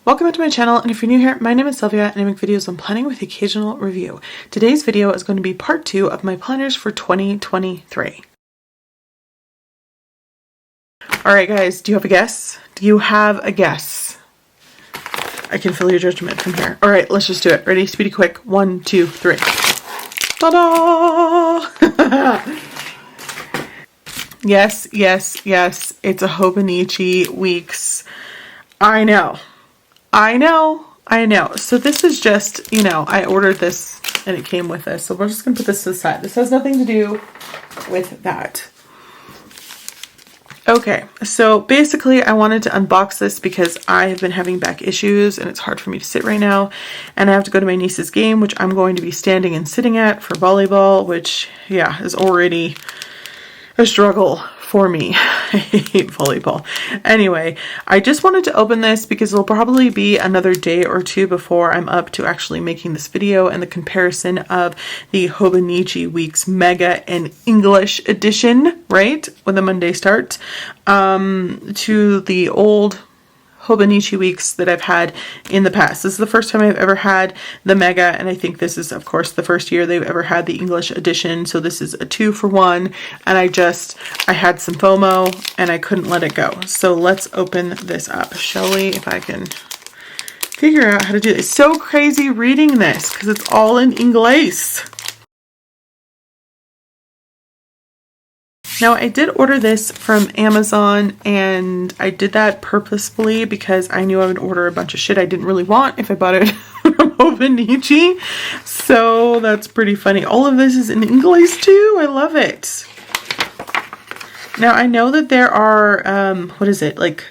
Welcome back to my channel, and if you're new here, my name is Sylvia and I make videos on planning with occasional review. Today's video is going to be part 2 of my planners for 2023. Alright guys, do you have a guess? Do you have a guess? I can feel your judgment from here. Alright, let's just do it. Ready? Speedy quick. 1, 2, 3. Ta-da! Yes, it's a Hobonichi Weeks. I know. So this is just, I ordered this and it came with this. So we're just going to put this to the side. This has nothing to do with that. Okay, so basically I wanted to unbox this because I have been having back issues and it's hard for me to sit right now. And I have to go to my niece's game, which I'm going to be standing and sitting at for volleyball, which, yeah, is already a struggle for me. I hate volleyball. Anyway, I just wanted to open this because it'll probably be another day or two before I'm up to actually making this video and the comparison of the Hobonichi Weeks Mega and English edition, right, when the Monday starts, to the old Hobonichi Weeks that I've had in the past. This is the first time I've ever had the Mega, and I think this is, of course, the first year they've ever had the English edition, so this is a 2-for-1, and I had some FOMO, and I couldn't let it go. So let's open this up, shall we? If I can figure out how to do this. It's so crazy reading this, because it's all in English. Now, I did order this from Amazon, and I did that purposefully because I knew I would order a bunch of shit I didn't really want if I bought it from Hobonichi. So that's pretty funny. All of this is in English too. I love it. Now, I know that there are, what is it, like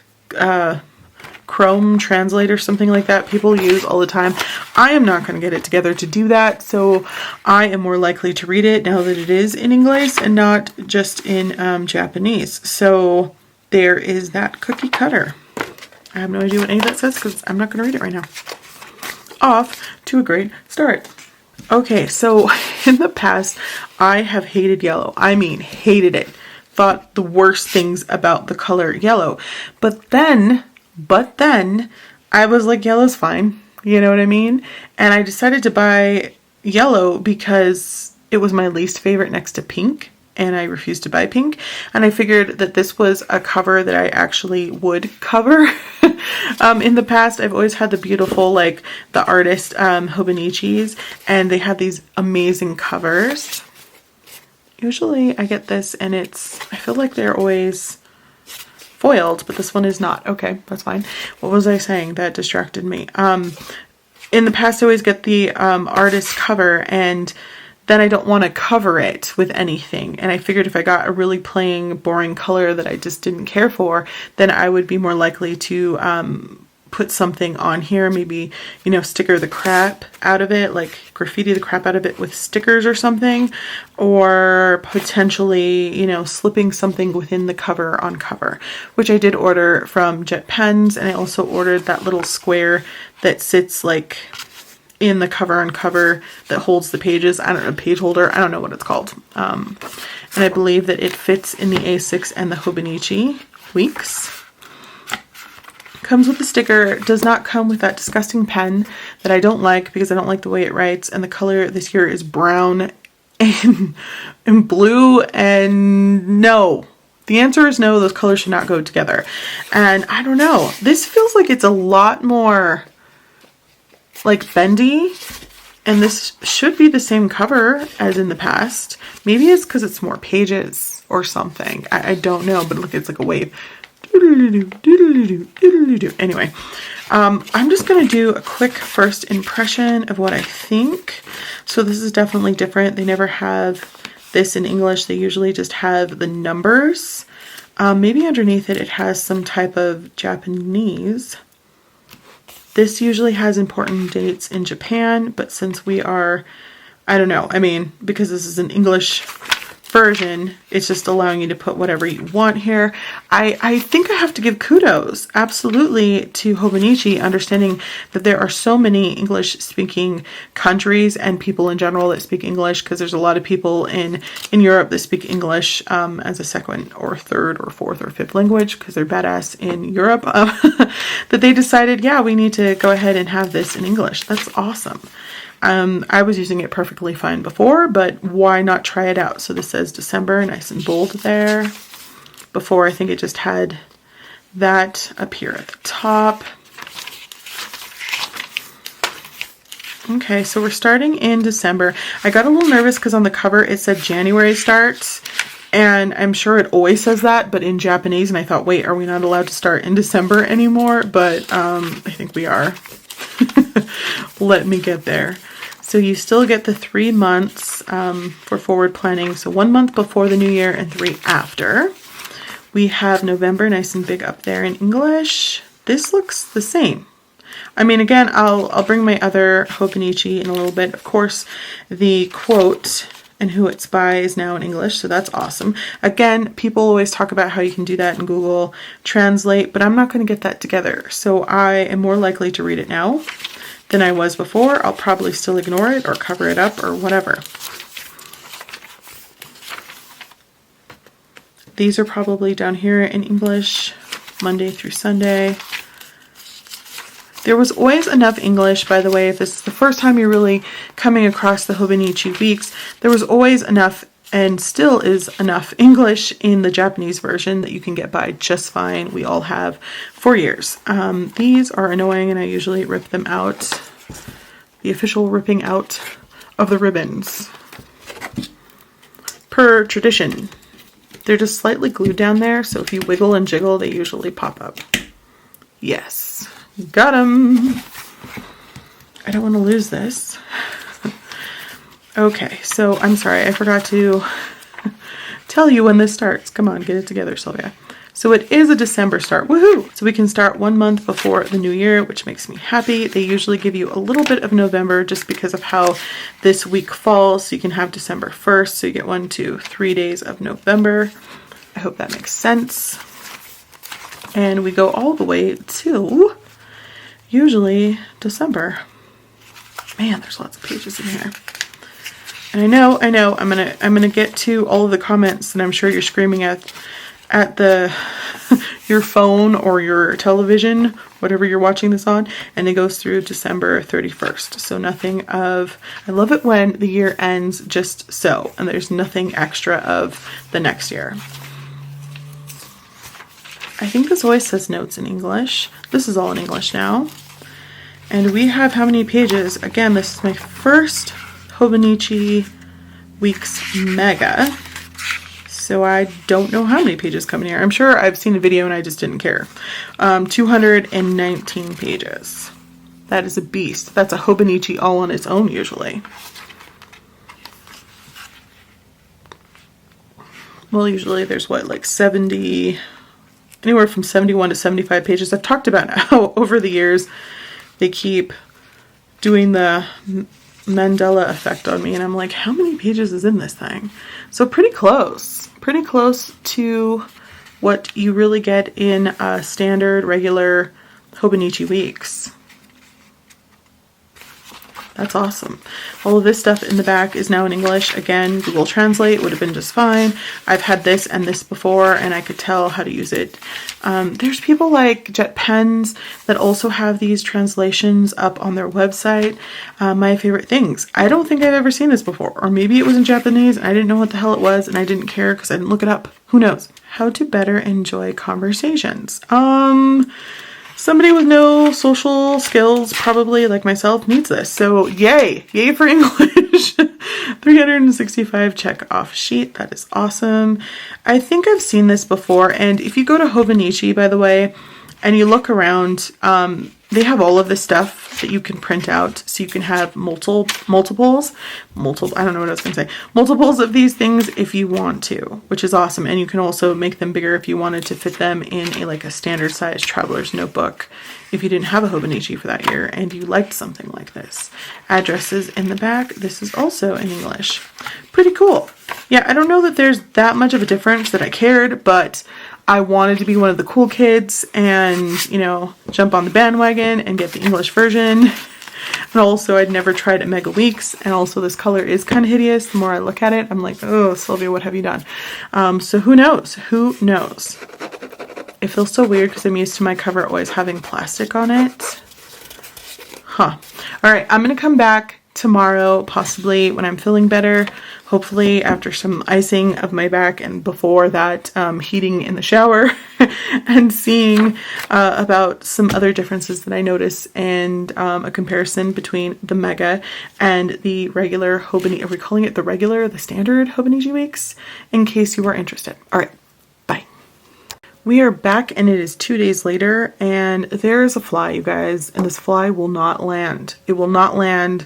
Chrome Translate or something like that people use all the time. I am not going to get it together to do that, so I am more likely to read it now that it is in English and not just in Japanese. So there is that cookie cutter. I have no idea what any of that says because I'm not going to read it right now. Off to a great start. Okay, so in the past, I have hated yellow. I mean, hated it. Thought the worst things about the color yellow. But then I was like, yellow's fine. You know what I mean? And I decided to buy yellow because it was my least favorite next to pink. And I refused to buy pink. And I figured that this was a cover that I actually would cover. In the past, I've always had the beautiful, like, the artist Hobonichis. And they have these amazing covers. Usually I get this and I feel like they're always foiled, but this one is not. Okay, that's fine. What was I saying? That distracted me. In the past, I always get the artist cover, and then I don't want to cover it with anything. And I figured if I got a really plain, boring color that I just didn't care for, then I would be more likely to put something on here, maybe, sticker the crap out of it, like graffiti the crap out of it with stickers or something, or potentially, slipping something within the cover on cover, which I did order from Jet Pens, and I also ordered that little square that sits like in the cover on cover that holds the pages. I don't know, page holder, I don't know what it's called. And I believe that it fits in the A6 and the Hobonichi Weeks. Comes with the sticker. Does not come with that disgusting pen that I don't like because I don't like the way it writes, and the color this year is brown and blue, and no. The answer is no, those colors should not go together. And I don't know, this feels like it's a lot more like bendy, and this should be the same cover as in the past. Maybe it's because it's more pages or something. I don't know, but look, it's like a wave. Anyway, I'm just going to do a quick first impression of what I think. So this is definitely different. They never have this in English. They usually just have the numbers. Maybe underneath it, it has some type of Japanese. This usually has important dates in Japan, but since we are, I don't know, I mean, because this is an English version. It's just allowing you to put whatever you want here. I think I have to give kudos absolutely to Hobonichi, understanding that there are so many English speaking countries and people in general that speak English, because there's a lot of people in Europe that speak English as a second or third or fourth or fifth language, because they're badass in Europe, that they decided, yeah, we need to go ahead and have this in English. That's awesome. I was using it perfectly fine before, but why not try it out? So this says December, nice and bold there. Before, I think it just had that up here at the top. Okay, so we're starting in December. I got a little nervous because on the cover it said January starts, and I'm sure it always says that, but in Japanese, and I thought, wait, are we not allowed to start in December anymore? But I think we are. Let me get there. So you still get the 3 months for forward planning. So 1 month before the new year and 3 after. We have November nice and big up there in English. This looks the same. I mean, again, I'll bring my other Hobonichi in a little bit. Of course, the quote and who it's by is now in English, so that's awesome. Again, people always talk about how you can do that in Google Translate, but I'm not going to get that together. So I am more likely to read it now than I was before. I'll probably still ignore it or cover it up or whatever. These are probably down here in English, Monday through Sunday. There was always enough English, by the way, if this is the first time you're really coming across the Hobonichi Weeks, there was always enough, and still is enough, English in the Japanese version that you can get by just fine. We all have for years. These are annoying, and I usually rip them out. The official ripping out of the ribbons. Per tradition. They're just slightly glued down there, so if you wiggle and jiggle, they usually pop up. Yes. Got 'em. I don't want to lose this. Okay, so I'm sorry, I forgot to tell you when this starts. Come on, get it together, Sylvia. So it is a December start. Woohoo! So we can start 1 month before the new year, which makes me happy. They usually give you a little bit of November just because of how this week falls. So you can have December 1st. So you get 1, 2, 3 days of November. I hope that makes sense. And we go all the way to usually December. Man, there's lots of pages in here. And I know, I'm gonna get to all of the comments that I'm sure you're screaming at the your phone or your television, whatever you're watching this on, and it goes through December 31st. So nothing of, I love it when the year ends just so, and there's nothing extra of the next year. I think this always says notes in English. This is all in English now. And we have how many pages? Again, this is my first Hobonichi Weeks Mega. So I don't know how many pages come in here. I'm sure I've seen a video and I just didn't care. 219 pages. That is a beast. That's a Hobonichi all on its own usually. Well, usually there's what, like 70, anywhere from 71 to 75 pages. I've talked about how over the years they keep doing the Mandela effect on me, and I'm like, how many pages is in this thing? So pretty close to what you really get in a standard regular Hobonichi Weeks. That's awesome. All of this stuff in the back is now in English. Again, Google Translate would have been just fine. I've had this and this before, and I could tell how to use it. There's people like Jet Pens that also have these translations up on their website. My favorite things. I don't think I've ever seen this before, or maybe it was in Japanese and I didn't know what the hell it was and I didn't care because I didn't look it up. Who knows? How to better enjoy conversations. Somebody with no social skills, probably like myself, needs this. So yay for English. 365 check off sheet. That is awesome. I think I've seen this before. And if you go to Hobonichi, by the way, and you look around, they have all of this stuff that you can print out. So you can have multiples, I don't know what I was going to say, multiples of these things if you want to, which is awesome. And you can also make them bigger if you wanted to fit them in like a standard size traveler's notebook if you didn't have a Hobonichi for that year and you liked something like this. Addresses in the back. This is also in English. Pretty cool. yeah, I don't know that there's that much of a difference that I cared, but I wanted to be one of the cool kids and, you know, jump on the bandwagon and get the English version. And also, I'd never tried Mega Weeks, and also this color is kind of hideous. The more I look at it, I'm like, oh, Sylvia, what have you done? So who knows? Who knows? It feels so weird because I'm used to my cover always having plastic on it. Huh. All right, I'm going to come back tomorrow, possibly when I'm feeling better, hopefully after some icing of my back and before that heating in the shower, and seeing about some other differences that I notice, and a comparison between the Mega and the regular Hobonichi. Are we calling it the regular, the standard Hobonichi Weeks? In case you are interested. All right, bye. We are back and it is 2 days later, and there's a fly, you guys, and this fly will not land. It will not land.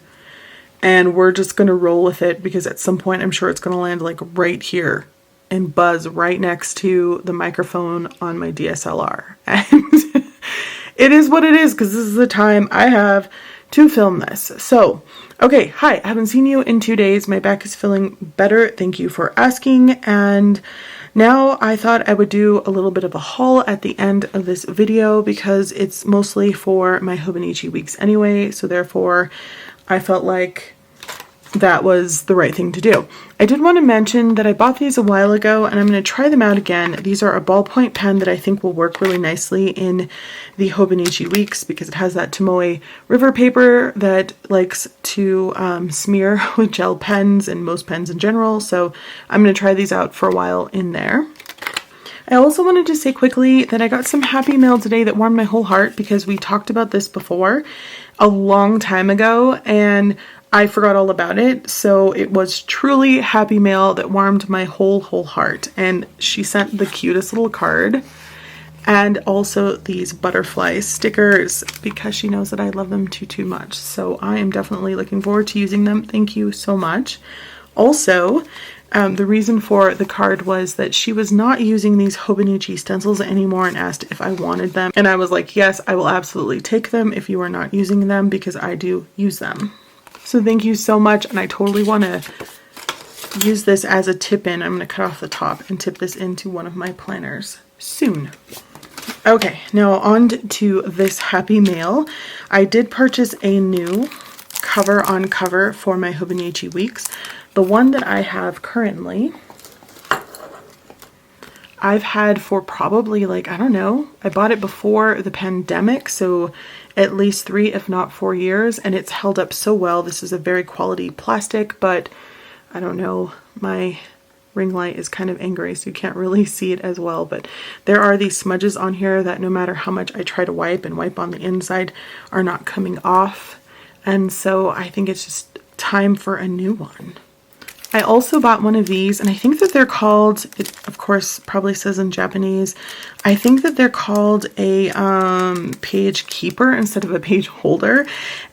And we're just going to roll with it because at some point I'm sure it's going to land like right here and buzz right next to the microphone on my DSLR. And it is what it is because this is the time I have to film this. So, okay, hi, I haven't seen you in 2 days. My back is feeling better. Thank you for asking. And now I thought I would do a little bit of a haul at the end of this video because it's mostly for my Hobonichi Weeks anyway. So therefore, I felt like that was the right thing to do. I did want to mention that I bought these a while ago and I'm going to try them out again. These are a ballpoint pen that I think will work really nicely in the Hobonichi Weeks because it has that Tomoe river paper that likes to smear with gel pens and most pens in general. So I'm going to try these out for a while in there. I also wanted to say quickly that I got some happy mail today that warmed my whole heart because we talked about this before a long time ago and I forgot all about it. So it was truly happy mail that warmed my whole heart. And she sent the cutest little card and also these butterfly stickers because she knows that I love them too much. So I am definitely looking forward to using them. Thank you so much. Also, the reason for the card was that she was not using these Hobonichi stencils anymore and asked if I wanted them. And I was like, yes, I will absolutely take them if you are not using them because I do use them. So thank you so much. And I totally want to use this as a tip-in. I'm going to cut off the top and tip this into one of my planners soon. Okay, now on to this happy mail. I did purchase a new cover on cover for my Hobonichi Weeks. The one that I have currently, I've had for probably like, I don't know, I bought it before the pandemic, so at least 3 if not 4 years, and it's held up so well. This is a very quality plastic, but I don't know, my ring light is kind of angry so you can't really see it as well, but there are these smudges on here that no matter how much I try to wipe and wipe on the inside are not coming off, and so I think it's just time for a new one. I also bought one of these, and I think that they're called, it of course probably says in Japanese, I think that they're called a page keeper instead of a page holder,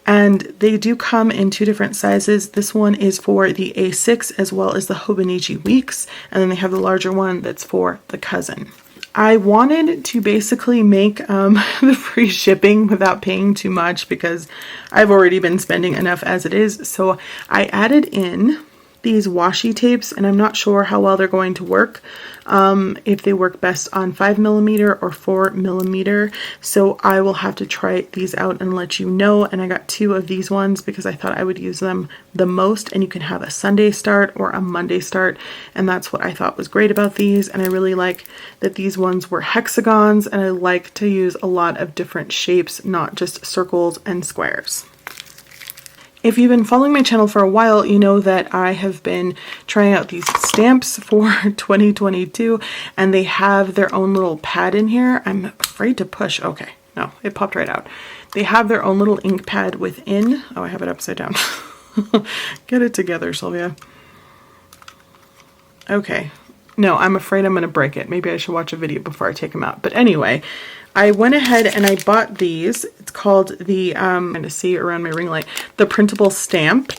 and they do come in 2 different sizes. This one is for the A6 as well as the Hobonichi Weeks, and then they have the larger one that's for the cousin. I wanted to basically make the free shipping without paying too much because I've already been spending enough as it is, so I added in these washi tapes, and I'm not sure how well they're going to work, if they work best on 5mm or 4mm, so I will have to try these out and let you know. And I got 2 of these ones because I thought I would use them the most, and you can have a Sunday start or a Monday start, and that's what I thought was great about these. And I really like that these ones were hexagons, and I like to use a lot of different shapes, not just circles and squares. If you've been following my channel for a while, you know that I have been trying out these stamps for 2022, and they have their own little pad in here. I'm afraid to push. Okay, no, it popped right out. They have their own little ink pad within. Oh, I have it upside down. Get it together, Sylvia. Okay. No, I'm afraid I'm going to break it. Maybe I should watch a video before I take them out. But anyway, I went ahead and I bought these. It's called the, I'm going to see around my ring light, the printable stamp.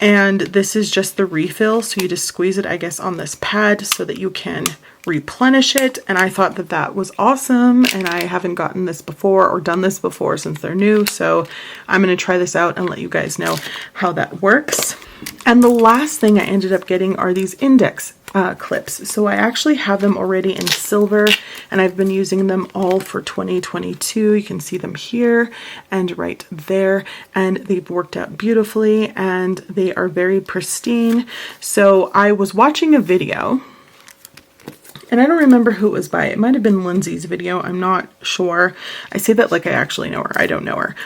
And this is just the refill. So you just squeeze it, I guess, on this pad so that you can replenish it. And I thought that that was awesome. And I haven't gotten this before or done this before since they're new. So I'm going to try this out and let you guys know how that works. And the last thing I ended up getting are these index clips. So I actually have them already in silver, and I've been using them all for 2022. You can see them here and right there, and they've worked out beautifully and they are very pristine. So I was watching a video, and I don't remember who it was by. It might have been Lindsay's video. I'm not sure. I say that like I actually know her. I don't know her.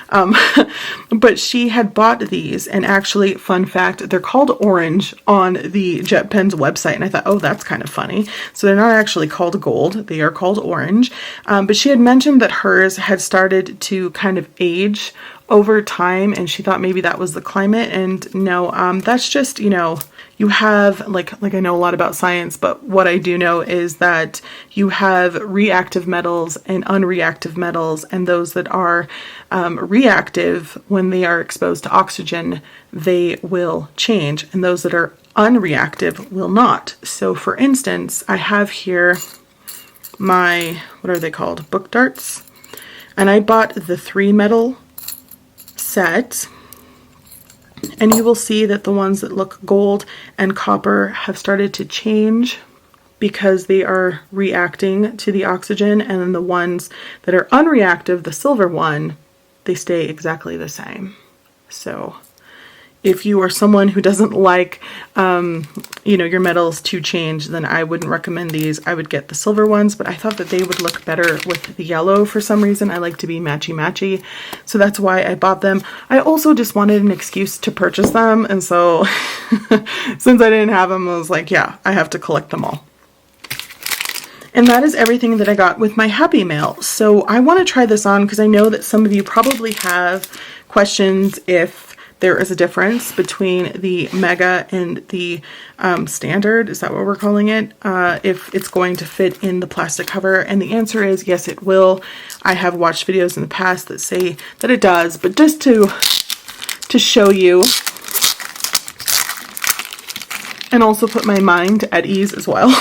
But she had bought these, and actually, fun fact, they're called orange on the JetPens website. And I thought, oh, that's kind of funny. So they're not actually called gold. They are called orange. But she had mentioned that hers had started to kind of age over time, and she thought maybe that was the climate. And no, that's just, you know, you have, like I know a lot about science, but what I do know is that you have reactive metals and unreactive metals, and those that are reactive, when they are exposed to oxygen, they will change, and those that are unreactive will not. So for instance, I have here my, what are they called? Book darts. And I bought the 3 metal set. And you will see that the ones that look gold and copper have started to change because they are reacting to the oxygen, and then the ones that are unreactive, the silver one, they stay exactly the same. So if you are someone who doesn't like, you know, your metals to change, then I wouldn't recommend these. I would get the silver ones, but I thought that they would look better with the yellow for some reason. I like to be matchy-matchy, so that's why I bought them. I also just wanted an excuse to purchase them, and so since I didn't have them, I was like, yeah, I have to collect them all. And that is everything that I got with my Happy Mail. So I want to try this on because I know that some of you probably have questions if there is a difference between the Mega and the Standard. Is that what we're calling it? If it's going to fit in the plastic cover. And the answer is yes, it will. I have watched videos in the past that say that it does, but just to show you and also put my mind at ease as well.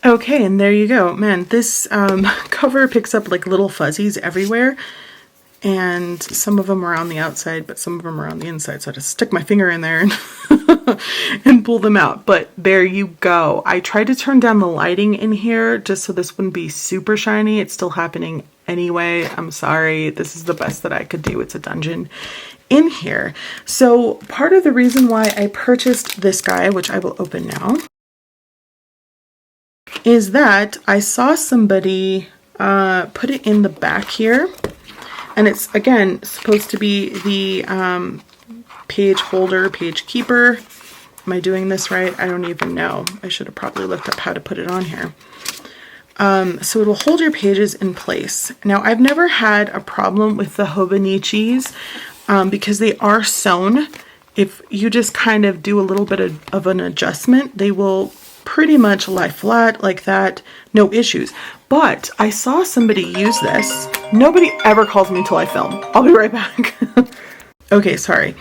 Okay, and there you go. Man, this cover picks up like little fuzzies everywhere, and some of them are on the outside, but some of them are on the inside, so I just stick my finger in there and, and pull them out. But there you go. I tried to turn down the lighting in here just so this wouldn't be super shiny. It's still happening anyway. I'm sorry. This is the best that I could do. It's a dungeon in here. So part of the reason why I purchased this guy, which I will open now, is that I saw somebody put it in the back here, and it's again supposed to be the page holder, page keeper. Am I doing this right? I don't even know. I should have probably looked up how to put it on here. So it will hold your pages in place. Now, I've never had a problem with the Hobonichis because they are sewn. If you just kind of do a little bit of an adjustment, they will pretty much lie flat like that, no issues. But I saw somebody use this. Nobody ever calls me until I film. I'll be right back. Okay, sorry.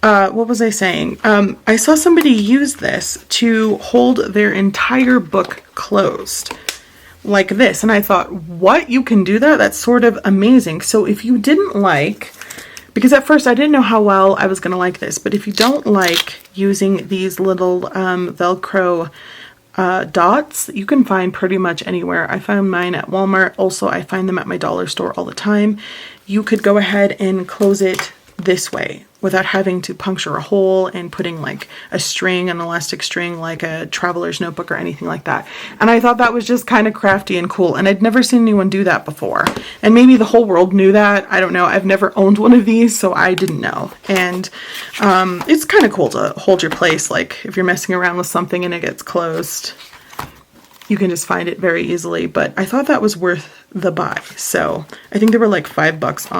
What was I saying? I saw somebody use this to hold their entire book closed like this. And I thought, what? You can do that? That's sort of amazing. So if you didn't like, because at first I didn't know how well I was going to like this, but if you don't like using these little Velcro dots, you can find pretty much anywhere. I found mine at Walmart. Also, I find them at my dollar store all the time. You could go ahead and close it this way without having to puncture a hole and putting like a string, an elastic string, like a traveler's notebook or anything like that. And I thought that was just kind of crafty and cool. And I'd never seen anyone do that before. And maybe the whole world knew that. I don't know. I've never owned one of these, so I didn't know. And it's kind of cool to hold your place. Like if you're messing around with something and it gets closed, you can just find it very easily. But I thought that was worth the buy. So I think they were like $5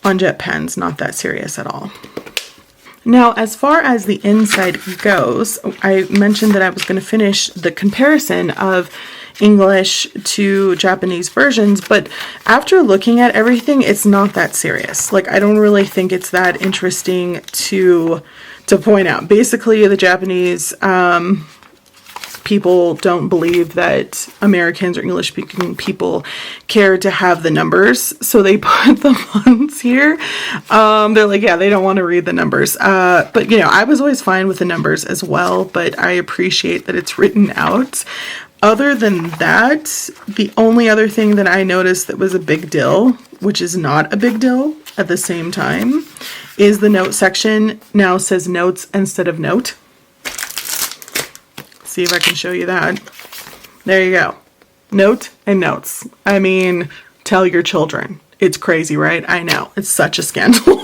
on JetPens, not that serious at all. Now, as far as the inside goes, I mentioned that I was going to finish the comparison of English to Japanese versions, but after looking at everything, it's not that serious. Like, I don't really think it's that interesting to to point out. Basically, the Japanese people don't believe that Americans or English speaking people care to have the numbers, so they put the months here. They're like, yeah, they don't want to read the numbers, but you know, I was always fine with the numbers as well, but I appreciate that it's written out. Other than that, the only other thing that I noticed that was a big deal, which is not a big deal at the same time, is the note section now says notes instead of note. See if I can show you that. There you go. Note and notes. I mean, tell your children. It's crazy, right? I know. It's such a scandal.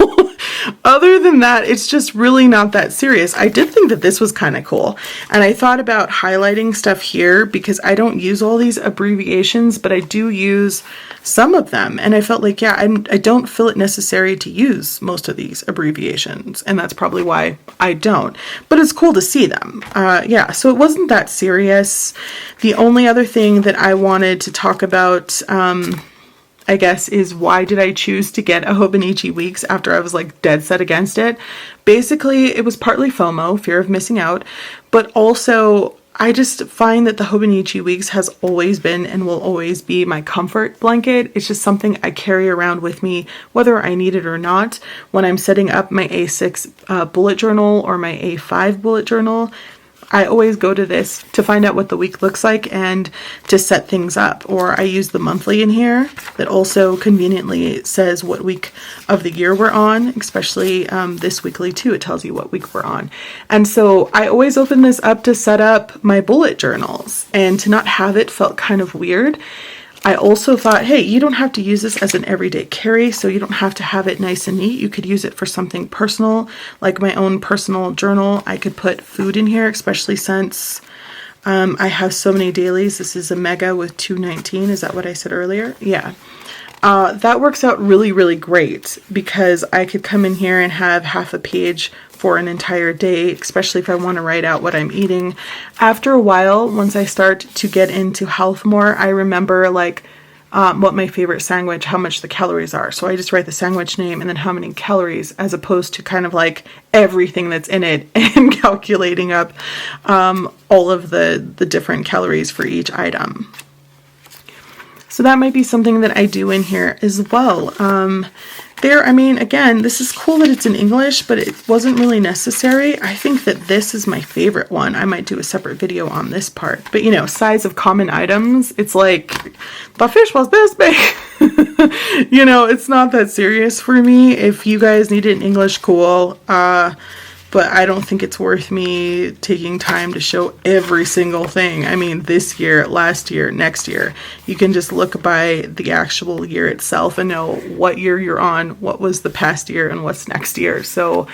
Other than that, it's just really not that serious. I did think that this was kind of cool. And I thought about highlighting stuff here because I don't use all these abbreviations, but I do use some of them. And I felt like, yeah, I don't feel it necessary to use most of these abbreviations. And that's probably why I don't. But it's cool to see them. Yeah, so it wasn't that serious. The only other thing that I wanted to talk about, I guess, is why did I choose to get a Hobonichi Weeks after I was like dead set against it? Basically, it was partly FOMO, fear of missing out, but also I just find that the Hobonichi Weeks has always been and will always be my comfort blanket. It's just something I carry around with me, whether I need it or not. When I'm setting up my A6 bullet journal or my A5 bullet journal, I always go to this to find out what the week looks like and to set things up. Or I use the monthly in here that also conveniently says what week of the year we're on, especially this weekly too. It tells you what week we're on. And so I always open this up to set up my bullet journals, and to not have it felt kind of weird. I also thought, hey, you don't have to use this as an everyday carry, so you don't have to have it nice and neat. You could use it for something personal, like my own personal journal. I could put food in here, especially since I have so many dailies. This is a mega with 219. Is that what I said earlier? Yeah. That works out really, really great because I could come in here and have half a page for an entire day, especially if I want to write out what I'm eating. After a while, once I start to get into health more, I remember like what my favorite sandwich, how much the calories are. So I just write the sandwich name and then how many calories, as opposed to kind of like everything that's in it and calculating up all of the different calories for each item. So that might be something that I do in here as well. I mean, again, this is cool that it's in English, but it wasn't really necessary. I think that this is my favorite one. I might do a separate video on this part. But, you know, size of common items, it's like, the fish was this big. You know, it's not that serious for me. If you guys need it in English, cool. But I don't think it's worth me taking time to show every single thing. I mean, this year, last year, next year. You can just look by the actual year itself and know what year you're on, what was the past year, and what's next year. So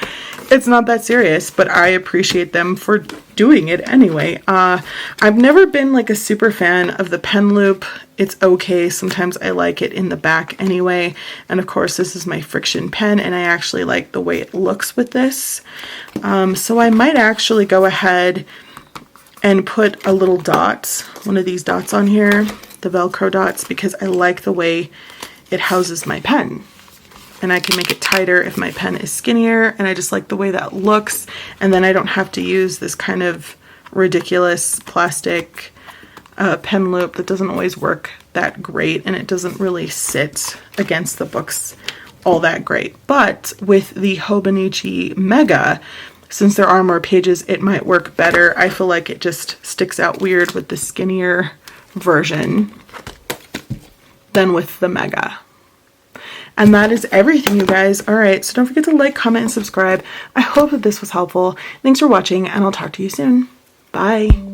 it's not that serious, but I appreciate them for doing it anyway. I've never been like a super fan of the pen loop. It's okay. Sometimes I like it in the back anyway. And of course, this is my friction pen, and I actually like the way it looks with this. So I might actually go ahead and put a little dot, one of these dots on here, the Velcro dots, because I like the way it houses my pen. And I can make it tighter if my pen is skinnier, and I just like the way that looks. And then I don't have to use this kind of ridiculous plastic pen loop that doesn't always work that great, and it doesn't really sit against the books all that great. But with the Hobonichi Mega, since there are more pages, it might work better. I feel like it just sticks out weird with the skinnier version than with the Mega. And that is everything, you guys. All right, so don't forget to like, comment, and subscribe. I hope that this was helpful. Thanks for watching, and I'll talk to you soon. Bye.